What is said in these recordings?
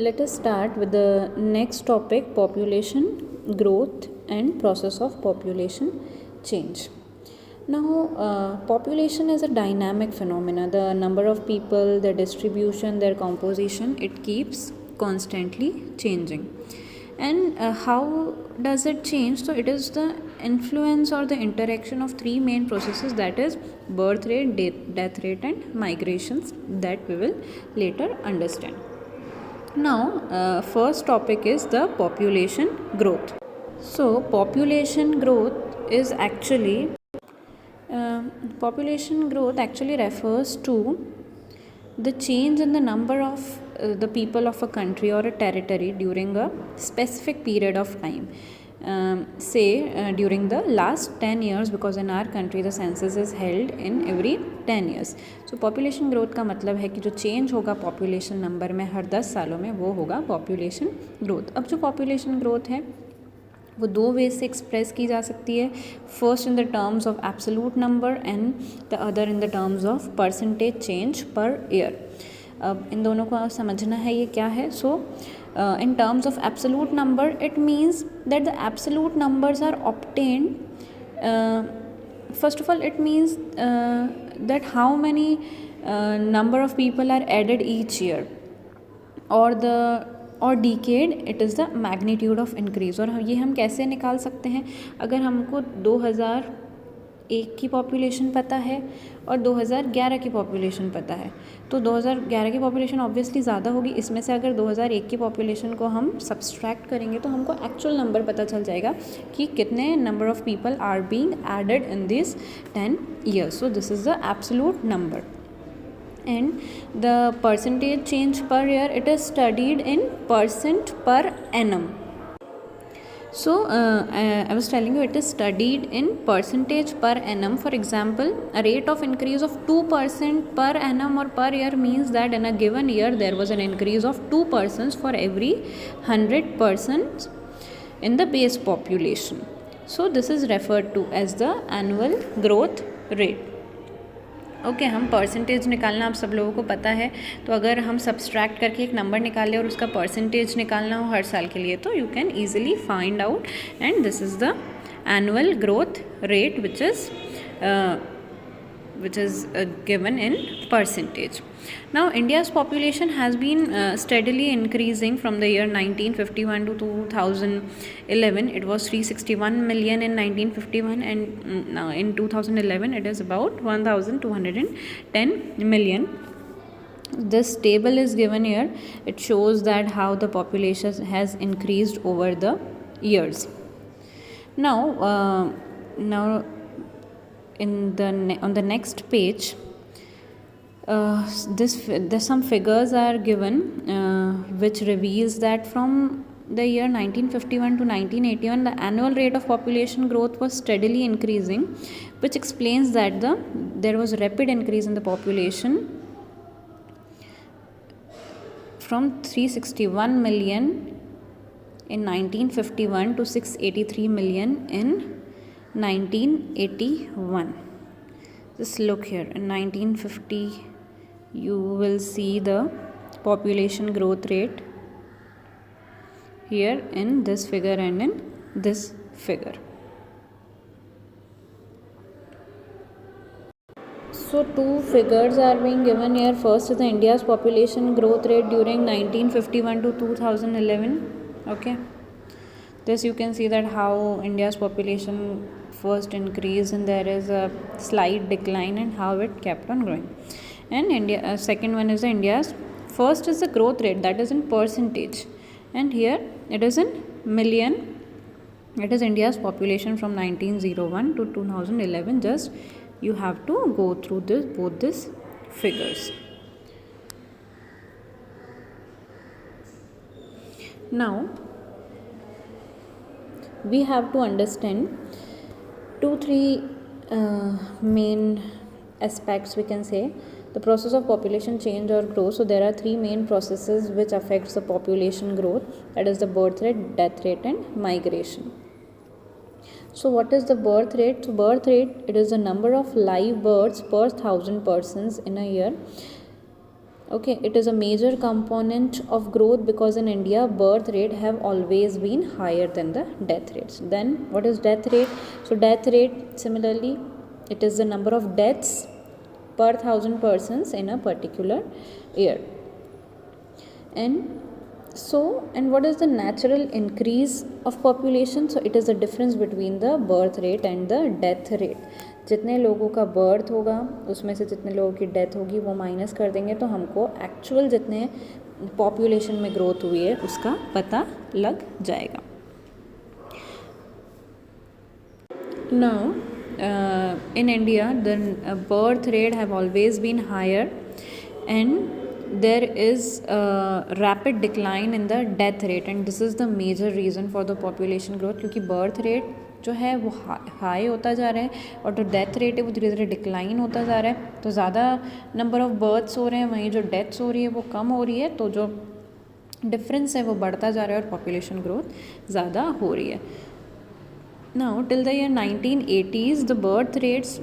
Let us start with the next topic, population growth and process of population change. Now, population is a dynamic phenomena. The number of people, their distribution, their composition, it keeps constantly changing. And how does it change? So it is the influence or the interaction of three main processes, that is birth rate, death rate and migrations, that we will later understand. Now, first topic is the population growth. So, population growth actually refers to the change in the number of the people of a country or a territory during a specific period of time. Say during the last 10 years, because in our country the census is held in every 10 years. So population growth का मतलब है कि जो change होगा population number में हर 10 सालों में, वो होगा पॉपुलेशन ग्रोथ. अब जो पॉपुलेशन ग्रोथ है वो दो वे से एक्सप्रेस की जा सकती है. First in the terms of absolute number and the other in the terms of percentage change per year. अब इन दोनों को समझना है ये क्या है. सो in terms of absolute number, it means that the absolute numbers are obtained. First of all, it means that how many number of people are added each year, or decade, it is the magnitude of increase. और ये हम कैसे निकाल सकते हैं? अगर हमको 2001 की पॉपुलेशन पता है और 2011 की पॉपुलेशन पता है, तो 2011 की पॉपुलेशन ऑब्वियसली ज़्यादा होगी. इसमें से अगर 2001 की पॉपुलेशन को हम सब्सट्रैक्ट करेंगे तो हमको एक्चुअल नंबर पता चल जाएगा कि कितने number of people are being added in this 10 years. So this is the absolute number. And the percentage change per year, it is studied in percent per annum. So I was telling you, it is studied in percentage per annum. For example, a rate of increase of 2% per annum or per year means that in a given year there was an increase of 2 persons for every 100 persons in the base population. So this is referred to as the annual growth rate. Okay हम percentage निकालना आप सब लोगों को पता है. तो अगर हम सब्सट्रैक्ट करके एक नंबर निकालें और उसका परसेंटेज निकालना हो हर साल के लिए, तो you can easily find out. And this is the annual growth rate which is given in percentage. Now, India's population has been steadily increasing from the year 1951 to 2011. It was 361 million in 1951, and now in 2011 it is about 1210 million. This table is given here. It shows that how the population has increased over the years. Now on the next page, some figures are given which reveals that from the year 1951 to 1981 the annual rate of population growth was steadily increasing, which explains that there was rapid increase in the population from 361 million in 1951 to 683 million in 1981. Just look here. In 1950 you will see the population growth rate here in this figure and in this figure. So two figures are being given here. First is the India's population growth rate during 1951 to 2011. Okay, this you can see that how India's population first increased and there is a slight decline, and how it kept on growing. And second one is the India's, first is the growth rate, that is in percentage, and here it is in million. It is India's population from 1901 to 2011. Just you have to go through both these figures. Now we have to understand 2-3 main aspects, we can say, the process of population change or growth. So there are 3 main processes which affects the population growth, that is the birth rate, death rate and migration. So what is the birth rate? So birth rate, it is the number of live births per 1000 persons in a year. Okay, it is a major component of growth because in India birth rate have always been higher than the death rates. Then what is death rate? So death rate, similarly, it is the number of deaths per 1,000 persons in a particular year. And what is the natural increase of population? So it is the difference between the birth rate and the death rate. जितने लोगों का birth होगा उसमें से जितने लोगों की death होगी वो माइनस कर देंगे तो हमको एक्चुअल जितने पॉपुलेशन में ग्रोथ हुई है उसका पता लग जाएगा. Now, in India, the birth rate have always been higher, and there is a rapid decline in the death rate, and this is the major reason for the population growth. क्योंकि birth rate जो है वो high होता जा रहा है और जो डेथ रेट है वो धीरे धीरे डिक्लाइन होता जा रहा है. तो ज़्यादा नंबर ऑफ़ बर्थ्स हो रहे हैं, वहीं जो डेथ्स हो रही है वो कम हो रही है. तो जो डिफरेंस है वो बढ़ता जा रहा है और पॉपुलेशन ग्रोथ ज़्यादा हो रही है. Now, till the year 1980s, the birth rates,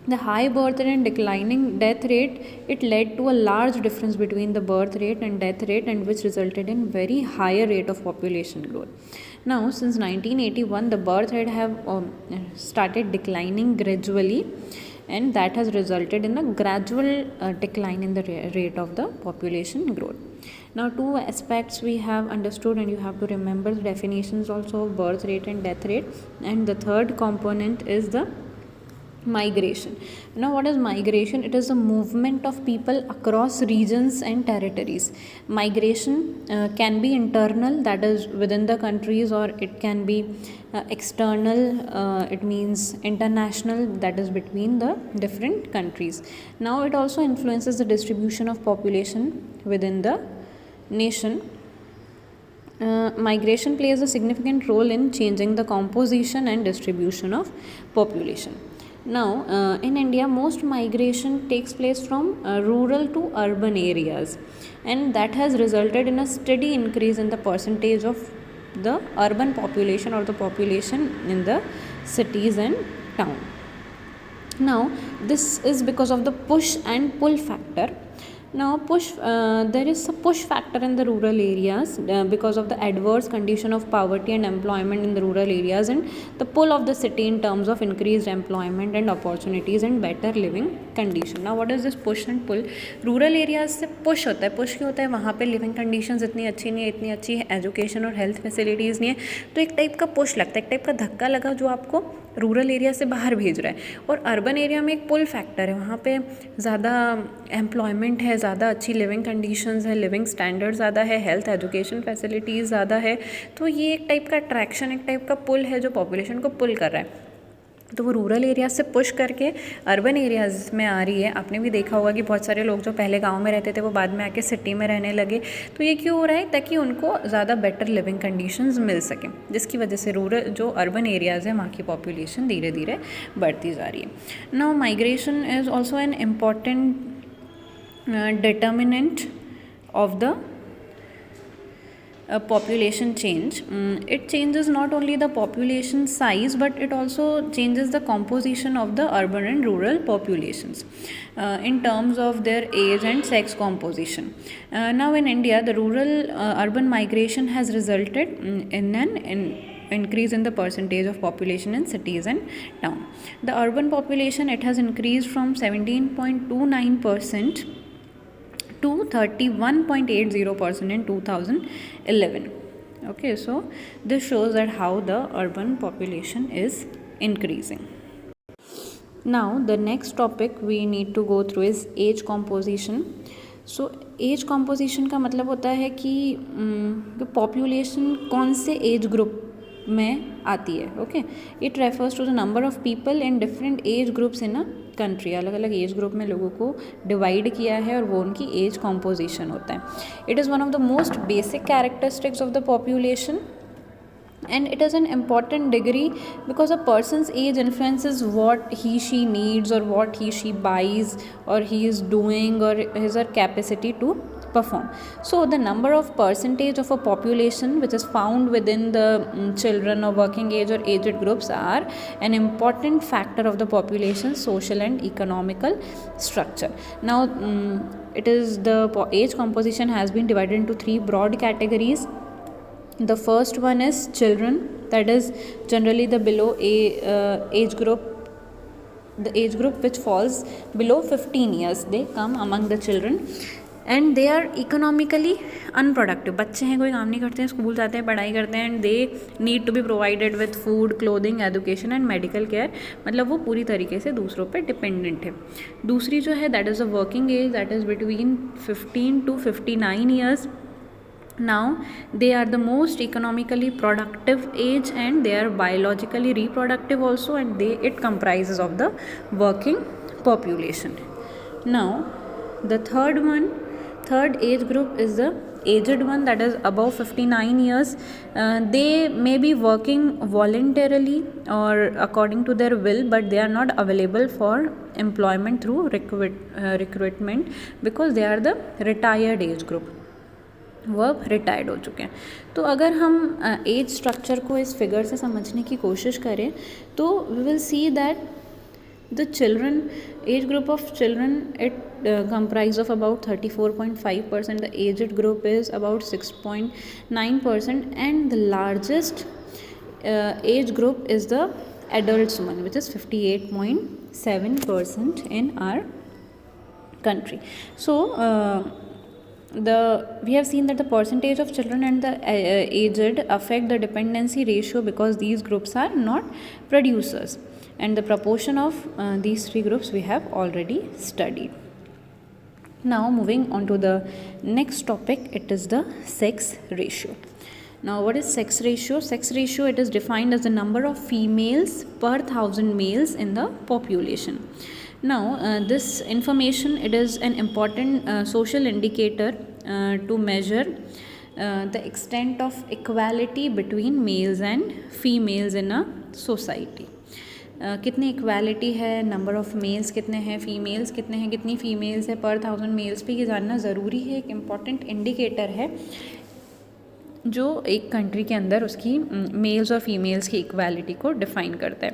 the high birth rate and declining death rate, it led to a large difference between the birth rate and death rate, and which resulted in very higher rate of population growth. Now, since 1981, the birth rate have started declining gradually, and that has resulted in a gradual decline in the rate of the population growth. Now, two aspects we have understood, and you have to remember the definitions also of birth rate and death rate. And the third component is the migration. Now, what is migration? It is the movement of people across regions and territories. Migration can be internal, that is within the countries, or it can be external, it means international, that is between the different countries. Now, it also influences the distribution of population within the nation. Migration plays a significant role in changing the composition and distribution of population. Now, in India, most migration takes place from rural to urban areas, and that has resulted in a steady increase in the percentage of the urban population or the population in the cities and town. Now, this is because of the push and pull factor. Now, there is a push factor in the rural areas because of the adverse condition of poverty and employment in the rural areas, and the pull of the city in terms of increased employment and opportunities and better living condition. Now, what is this push and pull? Rural areas से push होता है. Push क्यों होता है? वहाँ पे living conditions इतनी अच्छी नहीं है, इतनी अच्छी एजुकेशन और हेल्थ फैसिलिटीज़ नहीं है, तो एक टाइप का पुश लगता है, एक टाइप का धक्का लगा जो आपको रूरल एरिया से बाहर भेज रहा है. और अर्बन एरिया में एक पुल फैक्टर है, वहाँ पे ज़्यादा एम्प्लॉयमेंट है, ज़्यादा अच्छी लिविंग कंडीशंस है, लिविंग स्टैंडर्ड ज़्यादा है, हेल्थ एजुकेशन फैसिलिटीज़ ज़्यादा है. तो ये एक टाइप का अट्रैक्शन, एक टाइप का पुल है जो पॉपुलेशन को पुल कर रहा है. तो वो रूरल एरिया से पुश करके अर्बन एरियाज़ में आ रही है. आपने भी देखा होगा कि बहुत सारे लोग जो पहले गांव में रहते थे वो बाद में आके सिटी में रहने लगे. तो ये क्यों हो रहा है? ताकि उनको ज़्यादा बेटर लिविंग कंडीशंस मिल सकें, जिसकी वजह से रूरल जो अर्बन एरियाज़ है वहाँ की पॉपुलेशन धीरे धीरे बढ़ती जा रही है. Now, migration is also an important determinant of the population change. It changes not only the population size, but it also changes the composition of the urban and rural populations in terms of their age and sex composition. Now, in India, the rural urban migration has resulted in an increase in the percentage of population in cities and town. The urban population, it has increased from 17.29% to 31.80% in 2011. Okay, so this shows that how the urban population is increasing. Now, the next topic we need to go through is age composition. So age composition का मतलब होता है कि population कौन से age group में आती है. Okay, it refers to the number of people in different age groups in a country. अलग अलग एज ग्रुप में लोगों को डिवाइड किया है और वो उनकी एज कॉम्पोजिशन होता है. It is one of the most basic characteristics of the population, and it is an important degree because a person's age influences what he she needs or what he she buys or he is doing or his or capacity to perform. So the number of percentage of a population which is found within the children or working age or aged groups are an important factor of the population social and economical structure. Now it is the age composition has been divided into three broad categories. The first one is children, that is generally the below age group, the age group which falls below 15 years, they come among the children and they are economically unproductive. बच्चे हैं, कोई काम नहीं करते हैं, school जाते हैं, पढ़ाई करते हैं, and they need to be provided with food, clothing, education and medical care. मतलब वो पूरी तरीके से दूसरों पे डिपेंडेंट है. दूसरी जो है that is a working age, that is between 15 to 59 years. Now they are the most economically productive age and they are biologically reproductive also, and it comprises of the working population. Now the third age group is the aged one, that is above 59 years. They may be working voluntarily or according to their will, but they are not available for employment through recruitment because they are the retired age group, वो अब retired हो चुके हैं. तो अगर हम as structure को इस फिगर से समझने की कोशिश करें तो we will see that the children age group of children it comprise of about 34.5%, the aged group is about 6.9%, and the largest age group is the adults one, which is 58.7% in our country. So we have seen that the percentage of children and the aged affect the dependency ratio because these groups are not producers, and the proportion of these three groups we have already studied. Now moving on to the next topic, it is the sex ratio. Now what is sex ratio? Sex ratio, it is defined as the number of females per 1,000 males in the population. Now this information, it is an important social indicator to measure the extent of equality between males and females in a society. कितनी equality है, number of mails कितने हैं, females कितने हैं, कितनी females है पर 1,000 mails पे, ये जानना ज़रूरी है. एक इम्पॉर्टेंट इंडिकेटर है जो एक कंट्री के अंदर उसकी मेल्स और फीमेल्स की इक्वालिटी को डिफ़ाइन करता है.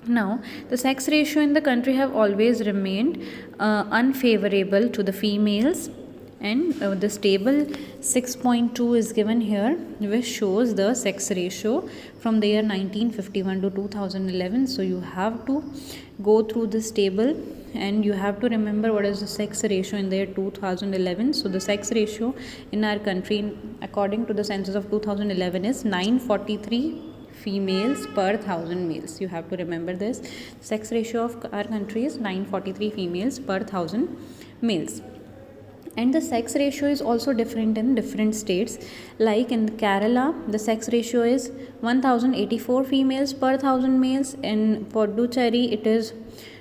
Now, the sex ratio in the country have always remained unfavorable to the females, and this table 6.2 is given here, which shows the sex ratio from the year 1951 to 2011. So you have to go through this table and you have to remember what is the sex ratio in the year 2011. So the sex ratio in our country according to the census of 2011 is 943 females per 1,000 males. You have to remember this. Sex ratio of our country is 943 females per 1,000 males. And the sex ratio is also different in different states. Like in Kerala, the sex ratio is 1,084 females per 1,000 males. In Puducherry, it is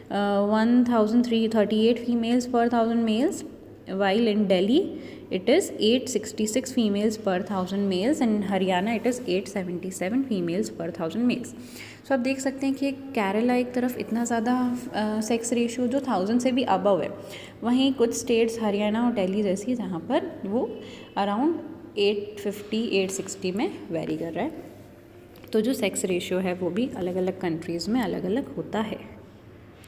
1,338 females per 1,000 males. While in Delhi, it is 866 females per 1,000 males, and in Haryana it is 877 females per 1,000 males. So आप देख सकते हैं कि केरला एक तरफ इतना ज़्यादा sex ratio जो 1,000 से भी अबव है, वहीं कुछ स्टेट्स हरियाणा और दिल्ली जैसी जहाँ पर वो अराउंड 850-860 में वेरी कर रहा है. तो जो सेक्स रेशियो है वो भी अलग अलग कंट्रीज़ में अलग अलग होता है.